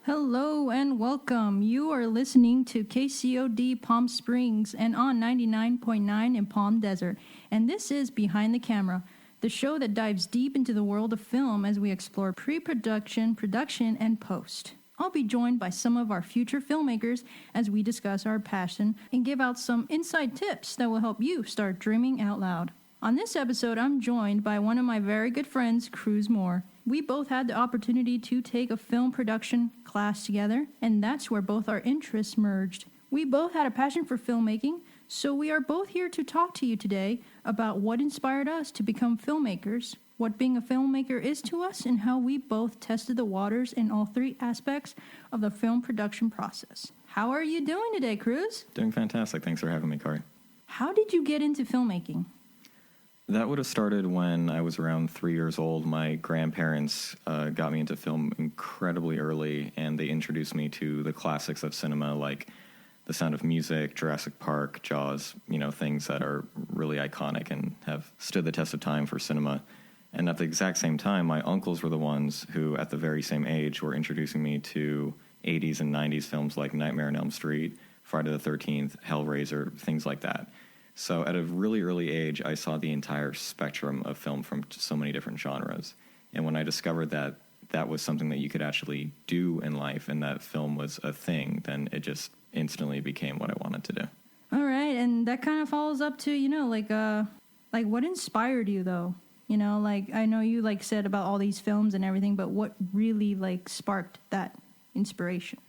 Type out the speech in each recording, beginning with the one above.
Hello and welcome. You are listening to KCOD Palm Springs and on 99.9 in Palm Desert. And this is Behind the Camera, the show that dives deep into the world of film as we explore pre-production, production, and post. I'll be joined by some of our future filmmakers as we discuss our passion and give out some inside tips that will help you start dreaming out loud. On this episode, I'm joined by one of my very good friends, Cruz. We both had the opportunity to take a film production class together, and that's where both our interests merged. We both had a passion for filmmaking, so we are both here to talk to you today about what inspired us to become filmmakers, what being a filmmaker is to us, and how we both tested the waters in all three aspects of the film production process. How are you doing today, Cruz? Doing fantastic. Thanks for having me, Kari. How did you get into filmmaking? That would have started when I was around 3 years old. My grandparents got me into film incredibly early, and they introduced me to the classics of cinema like The Sound of Music, Jurassic Park, Jaws, things that are really iconic and have stood the test of time for cinema. And at the exact same time, my uncles were the ones who, at the very same age, were introducing me to 80s and 90s films like Nightmare on Elm Street, Friday the 13th, Hellraiser, things like that. So at a really early age, I saw the entire spectrum of film from so many different genres. And when I discovered that that was something that you could actually do in life and that film was a thing, then it just instantly became what I wanted to do. All right, and that kind of follows up to, like what inspired you, though? I know you, said about all these films and everything, but what really, sparked that inspiration?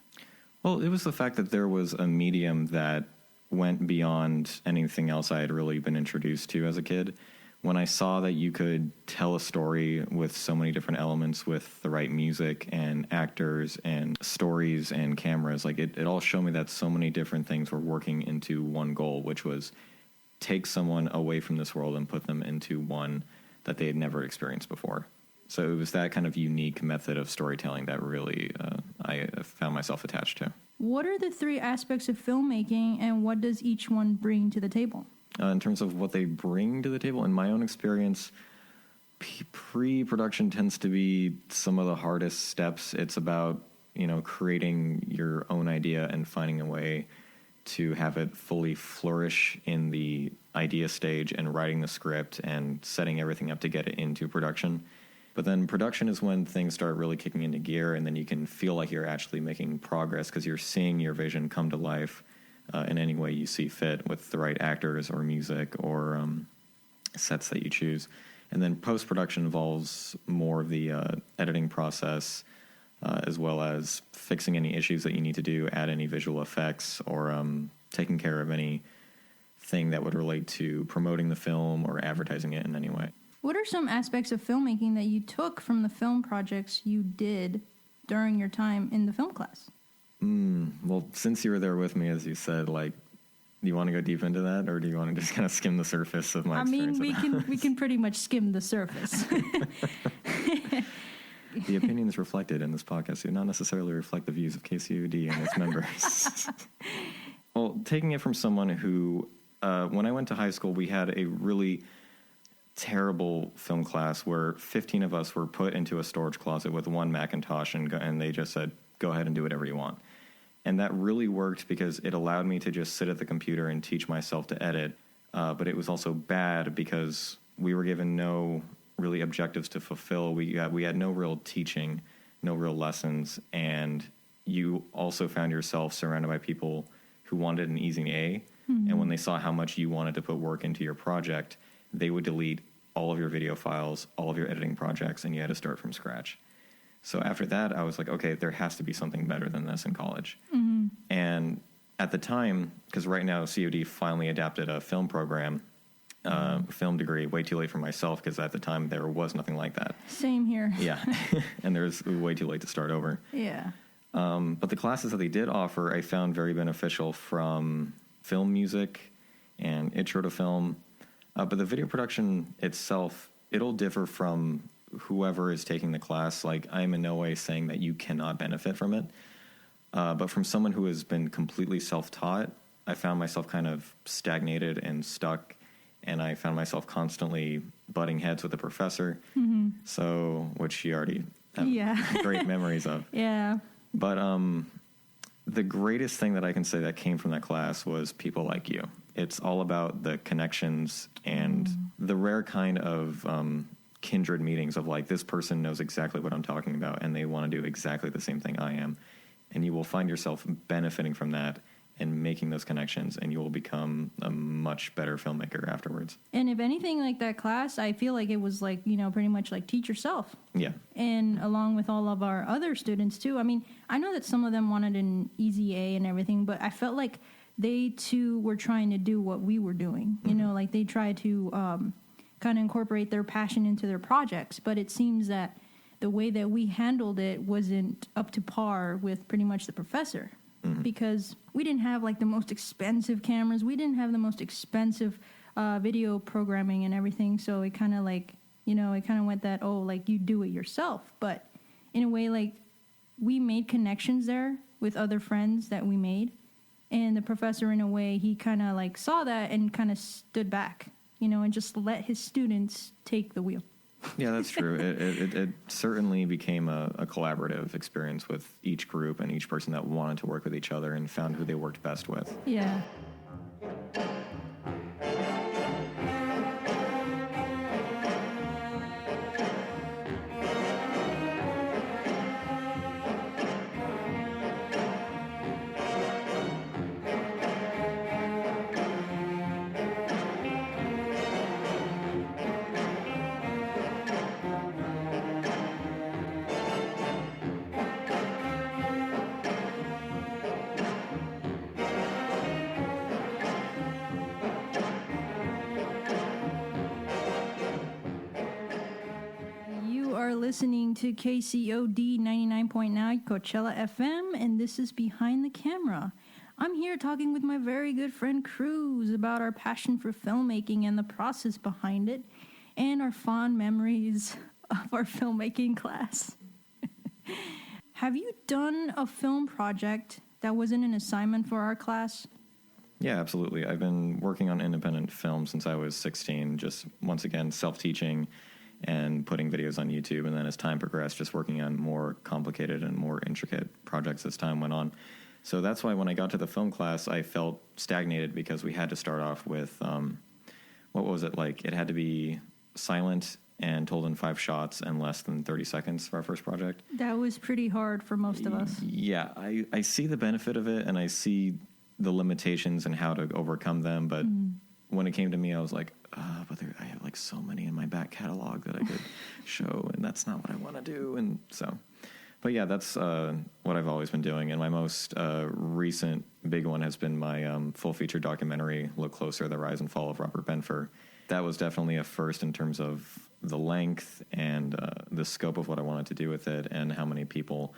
Well, it was the fact that there was a medium that went beyond anything else I had really been introduced to as a kid. When I saw that you could tell a story with so many different elements, with the right music and actors and stories and cameras, it all showed me that so many different things were working into one goal, which was take someone away from this world and put them into one that they had never experienced before. So it was that kind of unique method of storytelling that really I found myself attached to. What are the three aspects of filmmaking, and what does each one bring to the table? In terms of what they bring to the table, in my own experience, pre-production tends to be some of the hardest steps. It's about, creating your own idea and finding a way to have it fully flourish in the idea stage and writing the script and setting everything up to get it into production. But then production is when things start really kicking into gear, and then you can feel like you're actually making progress because you're seeing your vision come to life in any way you see fit with the right actors or music or sets that you choose. And then post-production involves more of the editing process as well as fixing any issues that you need to do, add any visual effects, or taking care of anything that would relate to promoting the film or advertising it in any way. What are some aspects of filmmaking that you took from the film projects you did during your time in the film class? Well, since you were there with me, as you said, do you want to go deep into that, or do you want to just kind of skim the surface of my experience? We can pretty much skim the surface. The opinions reflected in this podcast do not necessarily reflect the views of KCOD and its members. Well, taking it from someone who, when I went to high school, we had a really terrible film class where 15 of us were put into a storage closet with one Macintosh and they just said, go ahead and do whatever you want. And that really worked because it allowed me to just sit at the computer and teach myself to edit. But it was also bad because we were given no really objectives to fulfill. We had no real teaching, no real lessons. And you also found yourself surrounded by people who wanted an easy A. Mm-hmm. And when they saw how much you wanted to put work into your project, they would delete all of your video files, all of your editing projects, and you had to start from scratch. So after that, I was like, okay, there has to be something better than this in college. Mm-hmm. And at the time, because right now COD finally adapted a film program, film degree, way too late for myself, because at the time there was nothing like that. Same here. Yeah, and it was way too late to start over. Yeah. But the classes that they did offer, I found very beneficial, from film music and intro to film. But the video production itself, it'll differ from whoever is taking the class. I'm in no way saying that you cannot benefit from it. But from someone who has been completely self-taught, I found myself kind of stagnated and stuck, and I found myself constantly butting heads with the professor, which she already have great memories of. Yeah. But the greatest thing that I can say that came from that class was people like you. It's all about the connections and the rare kind of kindred meetings of like, this person knows exactly what I'm talking about and they want to do exactly the same thing I am. And you will find yourself benefiting from that and making those connections, and you will become a much better filmmaker afterwards. And if anything, like that class, I feel like it was like, pretty much like teach yourself. Yeah. And along with all of our other students too. I mean, I know that some of them wanted an easy A and everything, but I felt like they too were trying to do what we were doing. Like they tried to kind of incorporate their passion into their projects. But it seems that the way that we handled it wasn't up to par with pretty much the professor. Because we didn't have like the most expensive cameras. We didn't have the most expensive video programming and everything. So it kind of like, it kind of went that, like you do it yourself. But in a way, like we made connections there with other friends that we made. And the professor, in a way, he kind of like saw that and kind of stood back, and just let his students take the wheel. Yeah, that's true. It certainly became a collaborative experience with each group and each person that wanted to work with each other and found who they worked best with. Yeah. Listening to KCOD 99.9 Coachella FM, and this is Behind the Camera. I'm here talking with my very good friend Cruz about our passion for filmmaking and the process behind it, and our fond memories of our filmmaking class. Have you done a film project that wasn't an assignment for our class? Yeah, absolutely. I've been working on independent film since I was 16, just once again self-teaching and putting videos on YouTube, and then as time progressed, just working on more complicated and more intricate projects as time went on. So that's why when I got to the film class, I felt stagnated because we had to start off with, what was it like? It had to be silent and told in 5 shots and less than 30 seconds for our first project. That was pretty hard for most of us. Yeah, I see the benefit of it, and I see the limitations and how to overcome them, but when it came to me, I was like, but I have like so many in my back catalog that I could show, and that's not what I want to do. And so, but yeah, that's what I've always been doing. And my most recent big one has been my full feature documentary, Look Closer, The Rise and Fall of Robert Benfer. That was definitely a first in terms of the length and the scope of what I wanted to do with it and how many people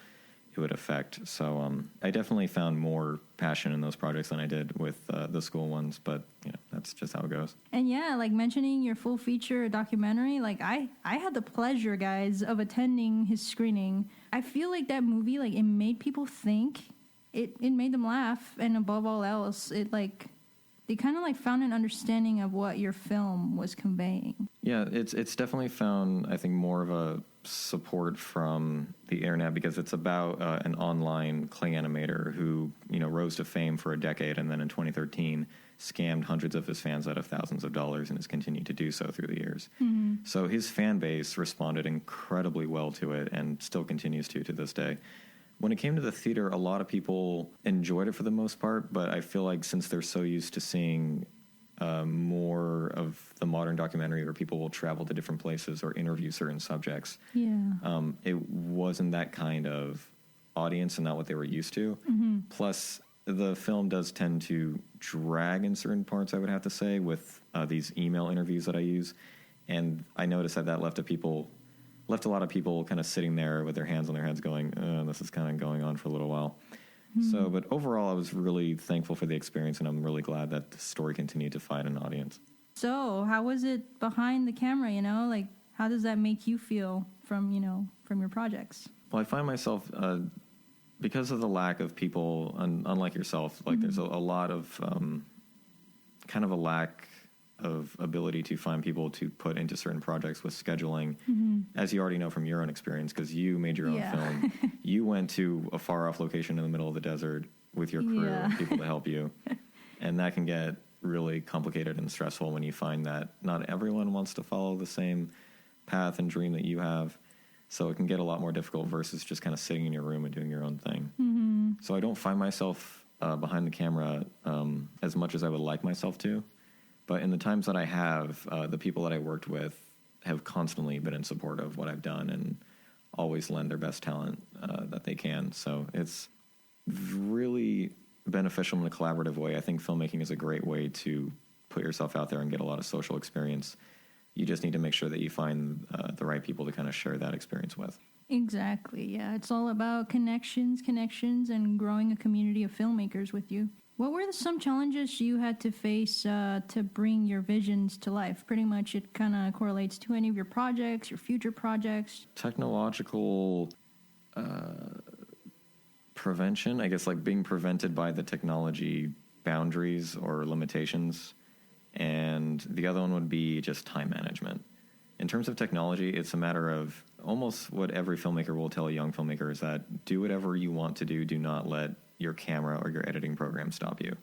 it would affect. So I definitely found more passion in those projects than I did with the school ones, but that's just how it goes. And yeah, like mentioning your full feature documentary, like I had the pleasure, guys, of attending his screening. I feel like that movie, like it made people think, it made them laugh, and above all else, it like they kind of like found an understanding of what your film was conveying. Yeah, it's definitely found, I think, more of a support from the internet because it's about an online clay animator who, rose to fame for a decade and then in 2013 scammed hundreds of his fans out of thousands of dollars and has continued to do so through the years. So his fan base responded incredibly well to it and still continues to this day. When it came to the theater, a lot of people enjoyed it for the most part, but I feel like since they're so used to seeing more of the modern documentary where people will travel to different places or interview certain subjects, it wasn't that kind of audience and not what they were used to. Plus, the film does tend to drag in certain parts, I would have to say, with these email interviews that I use. And I noticed that left a lot of people kind of sitting there with their hands on their heads going, this is kind of going on for a little while. So, but overall, I was really thankful for the experience, and I'm really glad that the story continued to find an audience. So, how was it behind the camera, Like, how does that make you feel from your projects? Well, I find myself, because of the lack of people, unlike yourself, like there's a lot of kind of a lack of ability to find people to put into certain projects with scheduling, as you already know from your own experience, because you made your own film. You went to a far-off location in the middle of the desert with your crew and people to help you. And that can get really complicated and stressful when you find that not everyone wants to follow the same path and dream that you have. So it can get a lot more difficult versus just kind of sitting in your room and doing your own thing. So I don't find myself behind the camera as much as I would like myself to. But in the times that I have, the people that I worked with have constantly been in support of what I've done and always lend their best talent that they can. So it's really beneficial in a collaborative way. I think filmmaking is a great way to put yourself out there and get a lot of social experience. You just need to make sure that you find the right people to kind of share that experience with. Exactly. Yeah, it's all about connections, and growing a community of filmmakers with you. What were some challenges you had to face to bring your visions to life? Pretty much it kind of correlates to any of your projects, your future projects. Technological prevention, I guess, like being prevented by the technology boundaries or limitations. And the other one would be just time management. In terms of technology, it's a matter of almost what every filmmaker will tell a young filmmaker is that do whatever you want to do. Do not let your camera or your editing program stop you.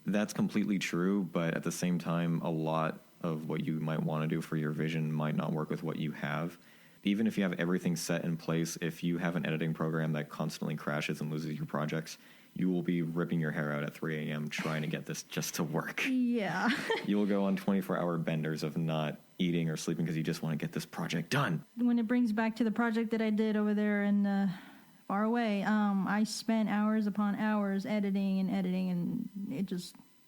That's completely true, but at the same time, a lot of what you might want to do for your vision might not work with what you have. Even if you have everything set in place, if you have an editing program that constantly crashes and loses your projects, you will be ripping your hair out at 3 a.m. trying to get this just to work. Yeah. You will go on 24-hour benders of not eating or sleeping because you just want to get this project done. When it brings back to the project that I did over there in far away, I spent hours upon hours editing, and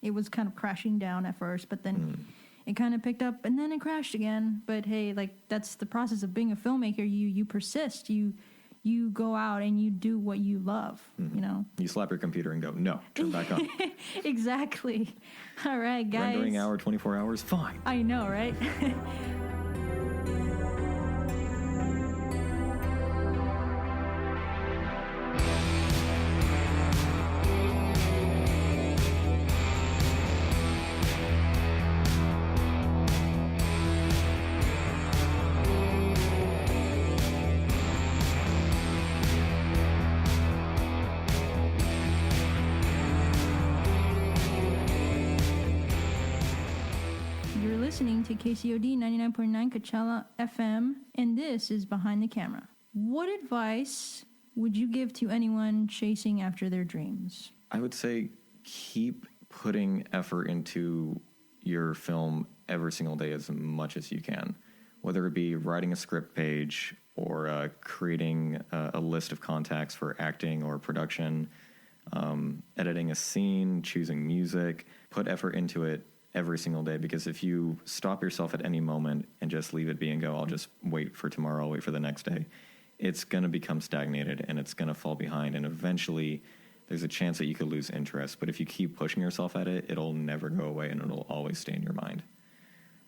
it was kind of crashing down at first, but then it kind of picked up and then it crashed again. But hey, like that's the process of being a filmmaker. You persist, you go out and you do what you love, you know. You slap your computer and go, no, turn back on. Exactly. All right, guys. Rendering hour, 24 hours, fine. I know, right? Listening to KCOD 99.9 Coachella FM, and this is Behind the Camera. What advice would you give to anyone chasing after their dreams? I would say keep putting effort into your film every single day as much as you can, whether it be writing a script page or creating a list of contacts for acting or production, editing a scene, choosing music. Put effort into it every single day, because if you stop yourself at any moment and just leave it be and go, I'll just wait for tomorrow, I'll wait for the next day, it's going to become stagnated and it's going to fall behind, and eventually there's a chance that you could lose interest. But if you keep pushing yourself at it, it'll never go away and it'll always stay in your mind.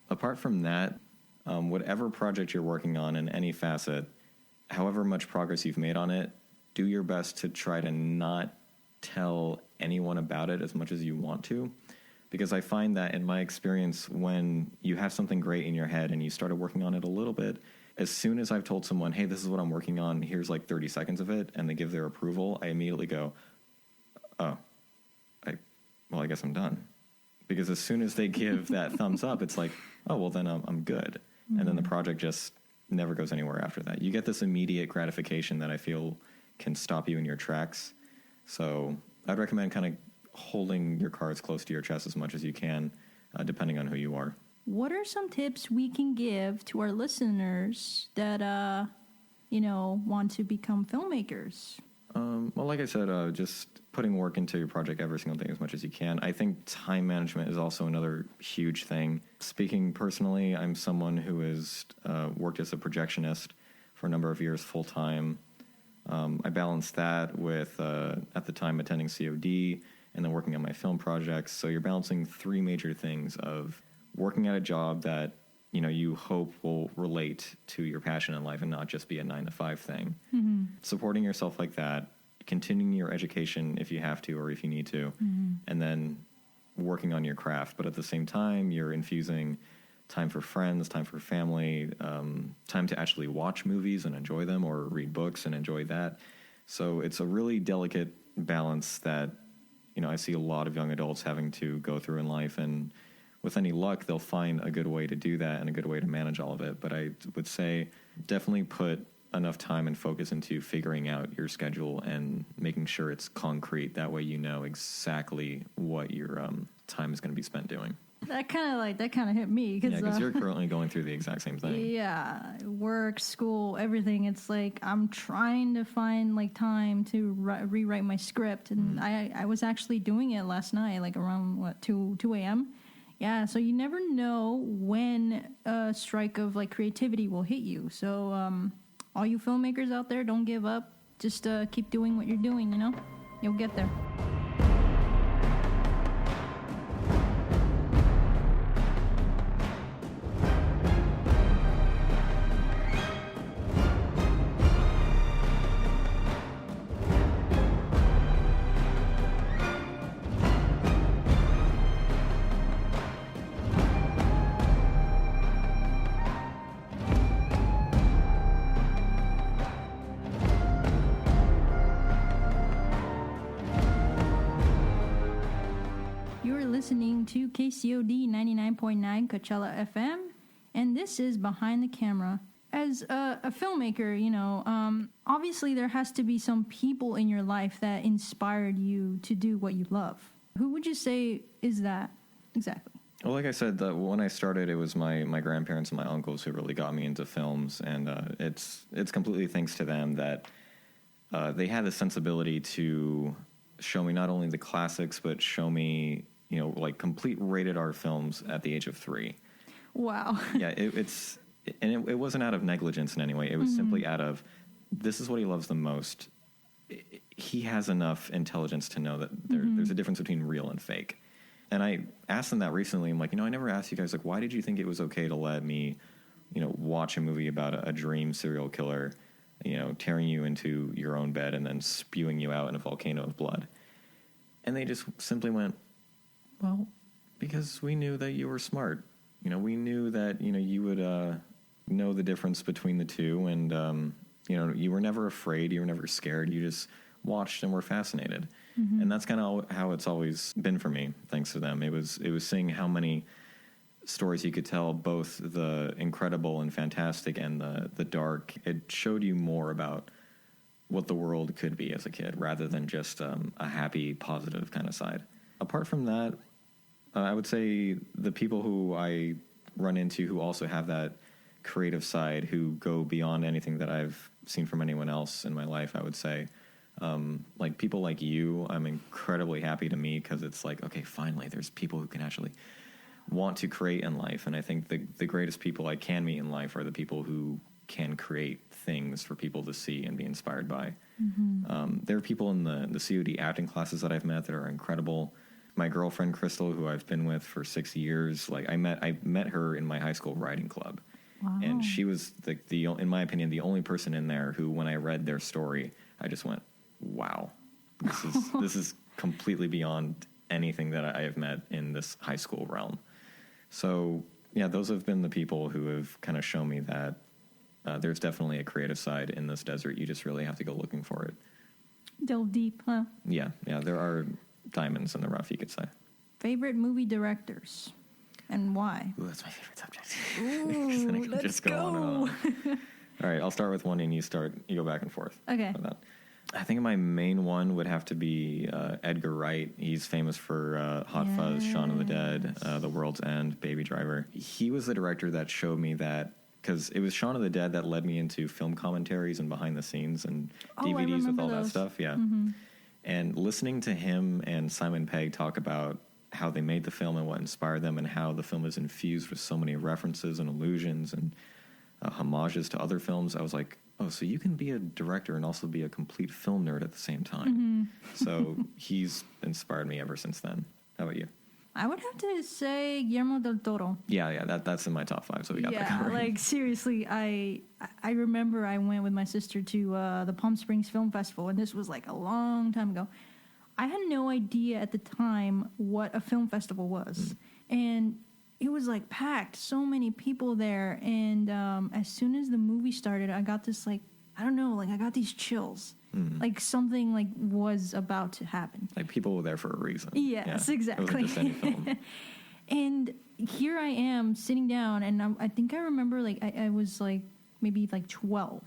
Apart from that, whatever project you're working on in any facet, however much progress you've made on it, do your best to try to not tell anyone about it as much as you want to. Because I find that in my experience, when you have something great in your head and you started working on it a little bit, as soon as I've told someone, hey, this is what I'm working on, here's like 30 seconds of it, and they give their approval, I immediately go, I guess I'm done. Because as soon as they give that thumbs up, it's like, oh, well, then I'm good. And then the project just never goes anywhere after that. You get this immediate gratification that I feel can stop you in your tracks. So I'd recommend kind of holding your cards close to your chest as much as you can, depending on who you are. What are some tips we can give to our listeners that, want to become filmmakers? Well, like I said, just putting work into your project every single day as much as you can. I think time management is also another huge thing. Speaking personally, I'm someone who has worked as a projectionist for a number of years full-time. I balanced that with, at the time, attending KCOD and then working on my film projects. So you're balancing three major things of working at a job that, you hope will relate to your passion in life and not just be a 9-to-5 thing. Mm-hmm. Supporting yourself like that, continuing your education if you have to or if you need to, and then working on your craft, but at the same time, you're infusing time for friends, time for family, time to actually watch movies and enjoy them, or read books and enjoy that. So it's a really delicate balance that, I see a lot of young adults having to go through in life, and with any luck, they'll find a good way to do that and a good way to manage all of it. But I would say definitely put enough time and focus into figuring out your schedule and making sure it's concrete. That way you know exactly what your time is going to be spent doing. That kind of hit me. Because you're currently going through the exact same thing. Yeah, work, school, everything. It's like I'm trying to find like time to rewrite my script. And I was actually doing it last night, like around, 2 a.m.? Yeah, so you never know when a strike of like creativity will hit you. So all you filmmakers out there, don't give up. Just keep doing what you're doing, You'll get there. Listening to KCOD 99.9 Coachella FM, and this is Behind the Camera. As a filmmaker, obviously there has to be some people in your life that inspired you to do what you love. Who would you say is that exactly? Well, like I said, when I started, it was my grandparents and my uncles who really got me into films, and it's completely thanks to them that they had the sensibility to show me not only the classics, but show me like complete rated R films at the age of 3. Wow. Yeah, it wasn't out of negligence in any way. It was simply out of, this is what he loves the most. He has enough intelligence to know that there's a difference between real and fake. And I asked them that recently. I'm like, I never asked you guys, like, why did you think it was okay to let me, watch a movie about a dream serial killer, tearing you into your own bed and then spewing you out in a volcano of blood? And they just simply went, well, because we knew that you were smart. We knew that, you would know the difference between the two. And, you were never afraid. You were never scared. You just watched and were fascinated. And that's kind of how it's always been for me, thanks to them. It was seeing how many stories you could tell, both the incredible and fantastic and the dark. It showed you more about what the world could be as a kid, rather than just a happy, positive kind of side. Apart from that, I would say the people who I run into who also have that creative side, who go beyond anything that I've seen from anyone else in my life, I would say, like people like you, I'm incredibly happy to meet, because it's like, okay, finally, there's people who can actually want to create in life. And I think the greatest people I can meet in life are the people who can create things for people to see and be inspired by. There are people in the COD acting classes that I've met that are incredible. My girlfriend Crystal, who I've been with for 6 years, like I met her in my high school writing club. Wow. And she was the in my opinion, the only person in there who, when I read their story, I just went, wow, this is completely beyond anything that I have met in this high school realm. So yeah, those have been the people who have kind of shown me that there's definitely a creative side in this desert. You just really have to go looking for it. Delve deep, huh? Yeah, there are diamonds in the rough, you could say. Favorite movie directors and why? Ooh, that's my favorite subject. Ooh, let's just go. On and on. All right, I'll start with one and you go back and forth. Okay. I think my main one would have to be Edgar Wright. He's famous for Hot Fuzz, Shaun of the Dead, The World's End, Baby Driver. He was the director that showed me that, because it was Shaun of the Dead that led me into film commentaries and behind the scenes and DVDs with all that stuff. Yeah. And listening to him and Simon Pegg talk about how they made the film and what inspired them, and how the film is infused with so many references and allusions and homages to other films, I was like, oh, so you can be a director and also be a complete film nerd at the same time. So he's inspired me ever since then. How about you? I would have to say Guillermo del Toro. Yeah, that's in my top 5, so we got that covered. Like seriously, I remember I went with my sister to the Palm Springs Film Festival, and this was like a long time ago. I had no idea at the time what a film festival was. And it was like packed, so many people there. And as soon as the movie started, I got this like, I don't know, like I got these chills. Like something like was about to happen. Like people were there for a reason. Yes, yeah. exactly. It wasn't just any film. And here I am sitting down, and I think I remember like I was like maybe like 12,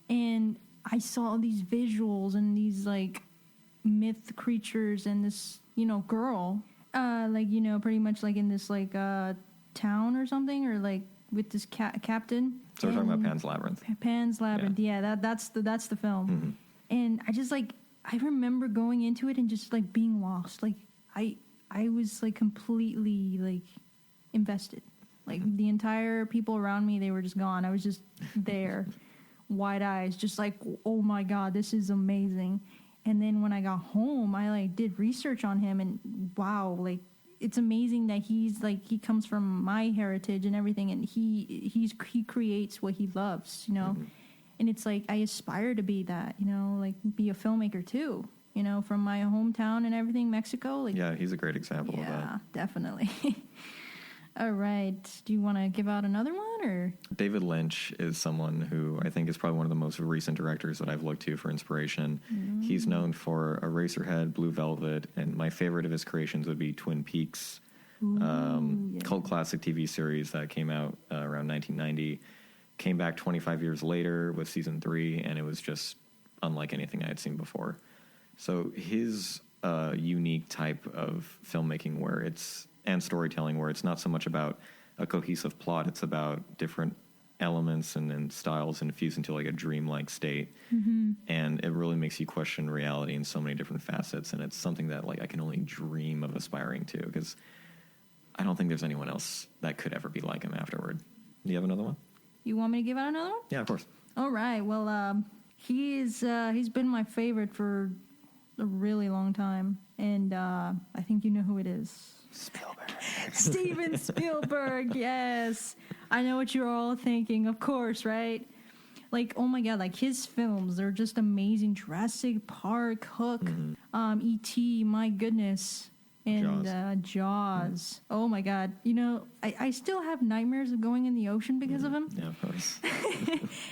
and I saw these visuals and these like myth creatures and this, you know, girl, like, you know, pretty much like in this like town or something, or like with this captain. So we're talking about Pan's Labyrinth. Pan's Labyrinth, yeah, that's the film. And I just like, I remember going into it and just like being lost. Like I was like completely like invested. Like the entire people around me, they were just gone. I was just there, wide eyes, just like, oh my God, this is amazing. And then when I got home, I like did research on him, and wow, like it's amazing that he's like, he comes from my heritage and everything, and he creates what he loves, you know. And it's like I aspire to be that, you know, like be a filmmaker too, you know, from my hometown and everything, Mexico. Like, yeah, he's a great example of that. Yeah, definitely. All right. Do you want to give out another one, or? David Lynch is someone who I think is probably one of the most recent directors that I've looked to for inspiration. He's known for Eraserhead, Blue Velvet, and my favorite of his creations would be Twin Peaks, cult classic TV series that came out around 1990. Came back 25 years later with season 3, and it was just unlike anything I had seen before. So his unique type of filmmaking and storytelling where it's not so much about a cohesive plot, it's about different elements and styles infused into like a dreamlike state. And it really makes you question reality in so many different facets, and it's something that like I can only dream of aspiring to, because I don't think there's anyone else that could ever be like him afterward. Do you have another one? You want me to give out another one? Yeah, of course. All right. Well, he's been my favorite for a really long time, and I think you know who it is. Spielberg. Steven Spielberg. Yes, I know what you're all thinking. Of course, right? Like, oh my God, like his films, they're just amazing. Jurassic Park, Hook, E.T. My goodness. And Jaws. Oh my God. You know, I still have nightmares of going in the ocean because of him. Yeah, of course.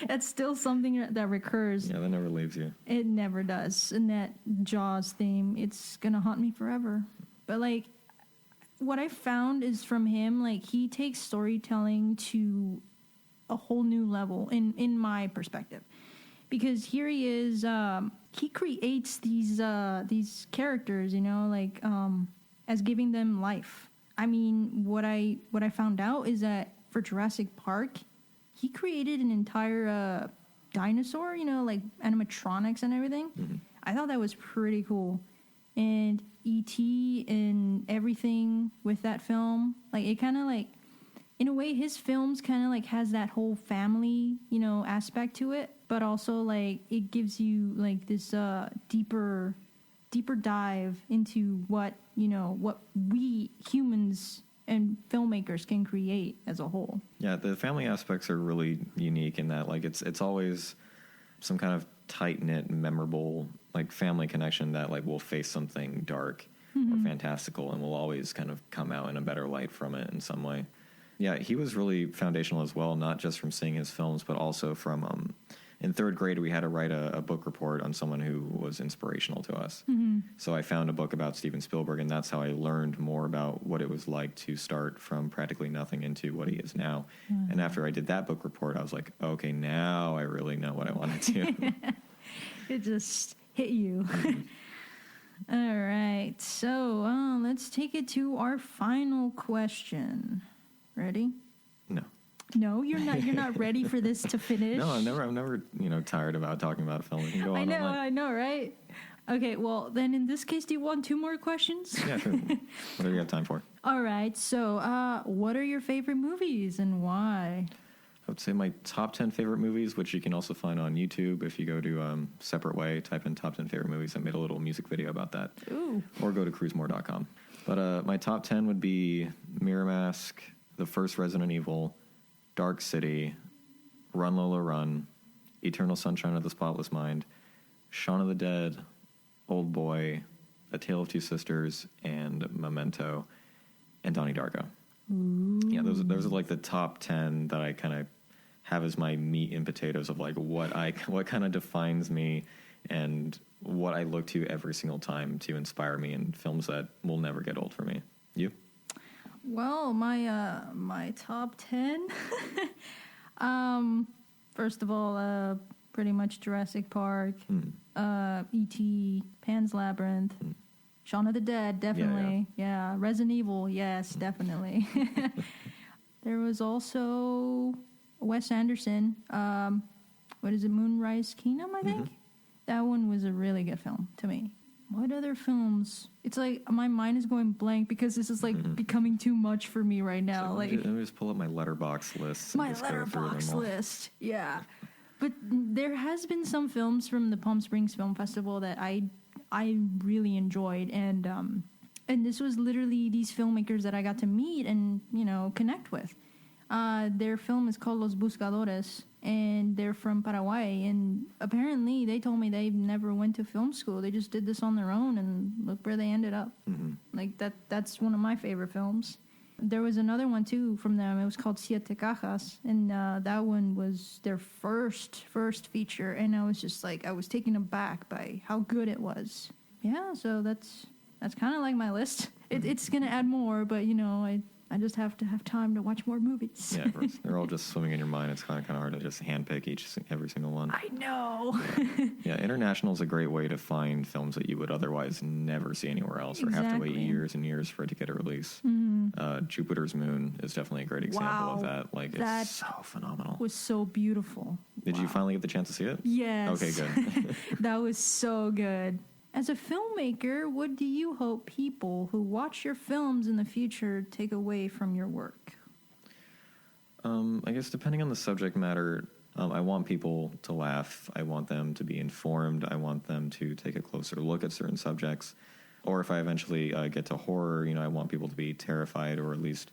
That's still something that recurs. Yeah, that never leaves you. It never does. And that Jaws theme, it's going to haunt me forever. But like, what I found is from him, like he takes storytelling to a whole new level in my perspective. Because here he is, he creates these characters, you know, like as giving them life. I mean, what I found out is that for Jurassic Park, he created an entire dinosaur, you know, like animatronics and everything. I thought that was pretty cool. And E.T. and everything with that film, like it kind of like, in a way, his films kind of like has that whole family, you know, aspect to it, but also like it gives you like this deeper dive into what, you know, what we humans and filmmakers can create as a whole. Yeah, the family aspects are really unique in that like it's always some kind of tight-knit, memorable like family connection that like will face something dark or fantastical, and will always kind of come out in a better light from it in some way. Yeah, he was really foundational as well, not just from seeing his films, but also from, in third grade, we had to write a book report on someone who was inspirational to us. So I found a book about Steven Spielberg, and that's how I learned more about what it was like to start from practically nothing into what he is now. And after I did that book report, I was like, okay, now I really know what I want to do. It just hit you. All right, so let's take it to our final question. Ready? No. No, you're not. You're not ready for this to finish. No, I'm never, tired about talking about film. We can go on all night. I know, right? Okay, well, then in this case, do you want 2 more questions? Yeah, sure. Whatever you have time for. All right, so what are your favorite movies and why? I would say my top 10 favorite movies, which you can also find on YouTube if you go to Separate Way, type in top 10 favorite movies. I made a little music video about that. Ooh. Or go to cruzmore.com. But my top 10 would be Mirror Mask, the first Resident Evil, Dark City, Run Lola Run, Eternal Sunshine of the Spotless Mind, Shaun of the Dead, Old Boy, A Tale of Two Sisters, and Memento, and Donnie Darko. Ooh. Yeah, those are like the top 10 that I kind of have as my meat and potatoes of like what kind of defines me and what I look to every single time to inspire me in films that will never get old for me. You? Well, my top 10. First of all, pretty much Jurassic Park, E.T., Pan's Labyrinth, Shaun of the Dead, definitely. Yeah. Resident Evil, yes, definitely. There was also Wes Anderson. What is it, Moonrise Kingdom, I think? That one was a really good film to me. What other films? It's like my mind is going blank because this is like becoming too much for me right now. So let me just pull up my Letterboxd list. My Letterboxd list, yeah. But there has been some films from the Palm Springs Film Festival that I really enjoyed, and this was literally these filmmakers that I got to meet and connect with. Their film is called Los Buscadores, and they're from Paraguay, and apparently they told me they never went to film school. They just did this on their own, and look where they ended up. Like that's one of my favorite films. There was another one too from them. It was called Siete Cajas, and that one was their first feature, and I was just like, I was taken aback by how good it was. Yeah, so that's kind of like my list. It's gonna add more, but I just have to have time to watch more movies. Yeah, they're all just swimming in your mind. It's kind of hard to just handpick every single one. I know. Yeah, international is a great way to find films that you would otherwise never see anywhere else, or have to wait years and years for it to get a release. Jupiter's Moon is definitely a great example of that. Like, it's so phenomenal. Was so beautiful. Did you finally get the chance to see it? Yes. Okay, good. That was so good. As a filmmaker, what do you hope people who watch your films in the future take away from your work? I guess depending on the subject matter, I want people to laugh. I want them to be informed. I want them to take a closer look at certain subjects. Or if I eventually get to horror, I want people to be terrified or at least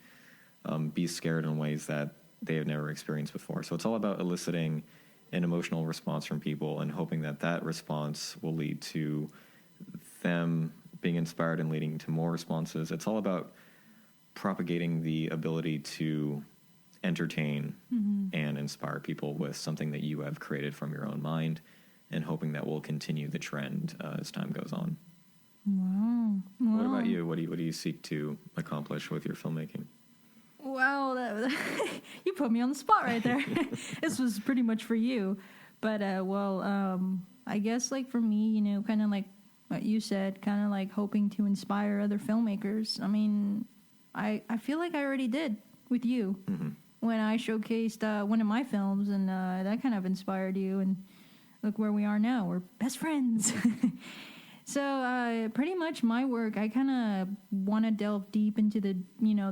be scared in ways that they have never experienced before. So it's all about eliciting an emotional response from people and hoping that response will lead to them being inspired and leading to more responses. It's all about propagating the ability to entertain and inspire people with something that you have created from your own mind, and hoping that will continue the trend as time goes on. Wow. What about you? What do you seek to accomplish with your filmmaking? Wow, you put me on the spot right there. This was pretty much for you. But, I guess, like, for me, kind of like what you said, kind of like hoping to inspire other filmmakers. I mean, I feel like I already did with you when I showcased one of my films, and that kind of inspired you. And look where we are now. We're best friends. So pretty much my work, I kind of want to delve deep into the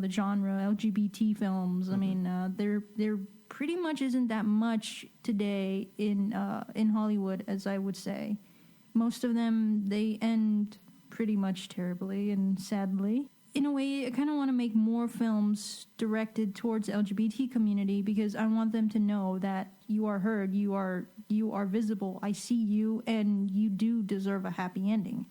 genre LGBT films. I mean, there pretty much isn't that much today in Hollywood, as I would say. Most of them, they end pretty much terribly and sadly. In a way, I kind of want to make more films directed towards the LGBT community, because I want them to know that you are heard, you are visible, I see you, and you do deserve a happy ending.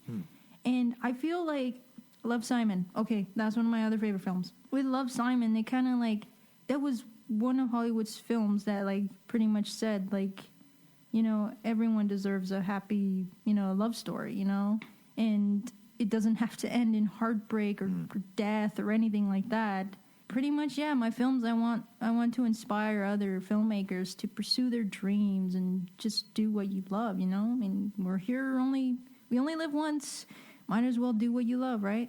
And I feel like Love, Simon. Okay, that's one of my other favorite films. With Love, Simon, they kind of like, that was one of Hollywood's films that like pretty much said like, everyone deserves a happy, love story, and it doesn't have to end in heartbreak or death or anything like that. Pretty much, yeah, my films, I want to inspire other filmmakers to pursue their dreams and just do what you love, I mean, we're here we only live once. Might as well do what you love, right?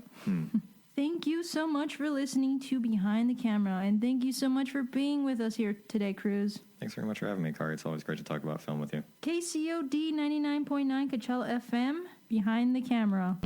Thank you so much for listening to Behind the Camera, and thank you so much for being with us here today, Cruz. Thanks very much for having me, Kari. It's always great to talk about film with you. KCOD 99.9 Coachella FM, Behind the Camera.